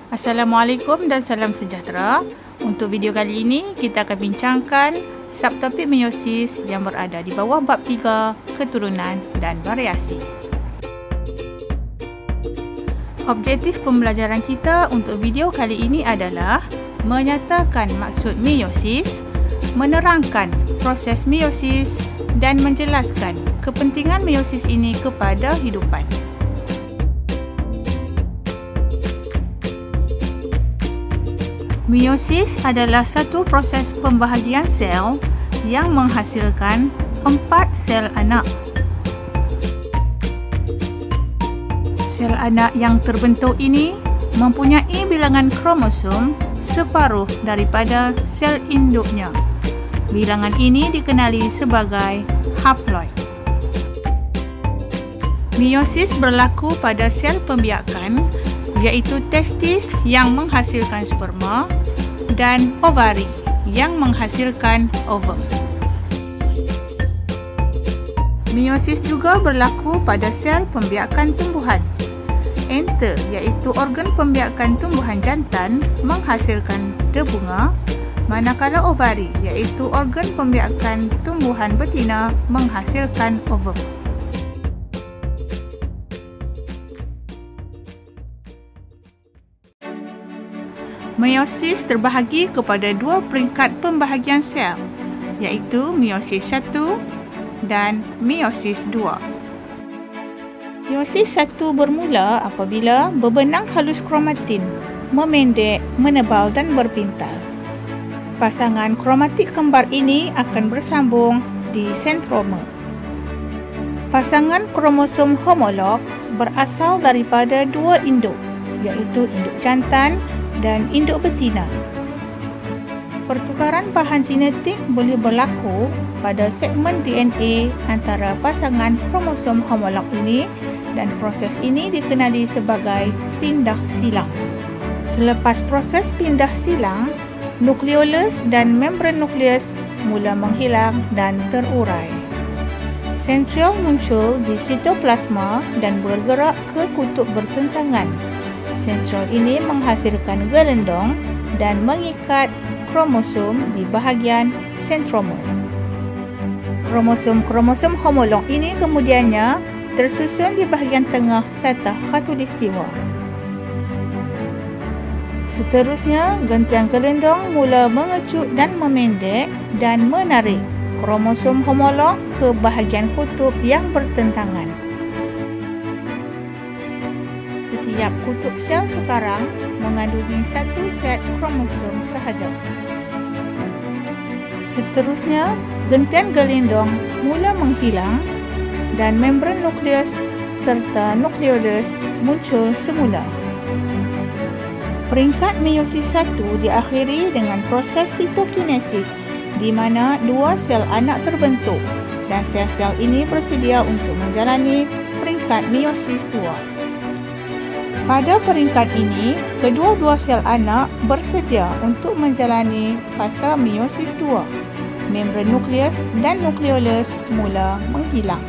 Assalamualaikum dan salam sejahtera. Untuk video kali ini, kita akan bincangkan subtopik meiosis yang berada di bawah bab 3, keturunan dan variasi. Objektif pembelajaran kita untuk video kali ini adalah menyatakan maksud meiosis, menerangkan proses meiosis dan menjelaskan kepentingan meiosis ini kepada hidupan. Meiosis adalah satu proses pembahagian sel yang menghasilkan 4 sel anak. Sel anak yang terbentuk ini mempunyai bilangan kromosom separuh daripada sel induknya. Bilangan ini dikenali sebagai haploid. Meiosis berlaku pada sel pembiakan, iaitu testis yang menghasilkan sperma dan ovari yang menghasilkan ovum. Meiosis juga berlaku pada sel pembiakan tumbuhan. Enter, iaitu organ pembiakan tumbuhan jantan, menghasilkan debunga, manakala ovari, iaitu organ pembiakan tumbuhan betina, menghasilkan ovum. Meiosis terbahagi kepada dua peringkat pembahagian sel, iaitu meiosis 1 dan meiosis 2. Meiosis 1 bermula apabila berbenang halus kromatin memendek, menebal dan berpintal. Pasangan kromatik kembar ini akan bersambung di sentroma. Pasangan kromosom homolog berasal daripada dua induk, iaitu induk jantan dan induk betina. Pertukaran bahan genetik boleh berlaku pada segmen DNA antara pasangan kromosom homolog ini, dan proses ini dikenali sebagai pindah silang. Selepas proses pindah silang, nukleolus dan membran nukleus mula menghilang dan terurai. Sentriol muncul di sitoplasma dan bergerak ke kutub bertentangan. Sentriol ini menghasilkan gelendong dan mengikat kromosom di bahagian sentroma. Kromosom-kromosom homolog ini kemudiannya tersusun di bahagian tengah satah khatulistiwa. Seterusnya, gentian gelendong mula mengecut dan memendek dan menarik kromosom homolog ke bahagian kutub yang bertentangan. Setiap kutub sel sekarang mengandungi satu set kromosom sahaja. Seterusnya, gentian gelendong mula menghilang dan membran nukleus serta nukleolus muncul semula. Peringkat meiosis 1 diakhiri dengan proses sitokinesis di mana dua sel anak terbentuk dan sel-sel ini bersedia untuk menjalani peringkat meiosis 2. Pada peringkat ini, kedua-dua sel anak bersedia untuk menjalani fasa meiosis 2. Membran nukleus dan nukleolus mula menghilang.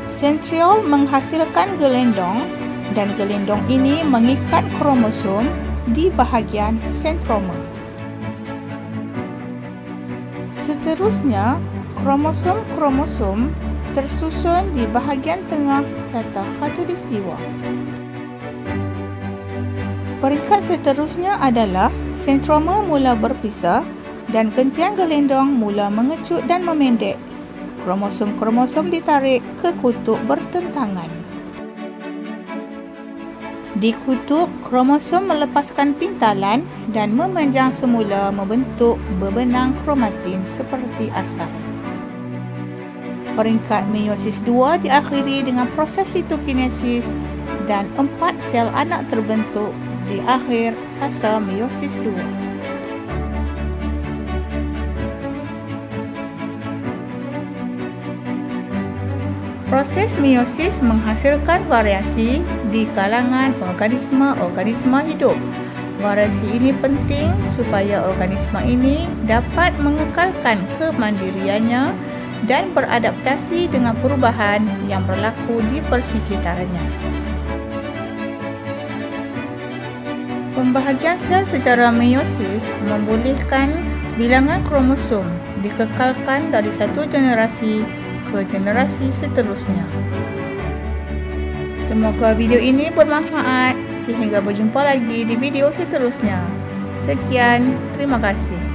Sentriol menghasilkan gelendong dan gelendong ini mengikat kromosom di bahagian sentroma. Seterusnya, kromosom-kromosom tersusun di bahagian tengah satah khatulistiwa. Peringkat seterusnya adalah sentroma mula berpisah dan gentian gelendong mula mengecut dan memendek. Kromosom-kromosom ditarik ke kutub bertentangan. Di kutub, kromosom melepaskan pintalan dan memanjang semula membentuk berbenang kromatin seperti asal. Peringkat meiosis 2 diakhiri dengan proses sitokinesis dan 4 sel anak terbentuk di akhir fasa meiosis 2. Proses meiosis menghasilkan variasi di kalangan organisma-organisma hidup. Variasi ini penting supaya organisma ini dapat mengekalkan kemandiriannya dan beradaptasi dengan perubahan yang berlaku di persekitarannya. Pembahagian sel secara meiosis membolehkan bilangan kromosom dikekalkan dari satu generasi ke generasi seterusnya. Semoga video ini bermanfaat. Sehingga berjumpa lagi di video seterusnya. Sekian, terima kasih.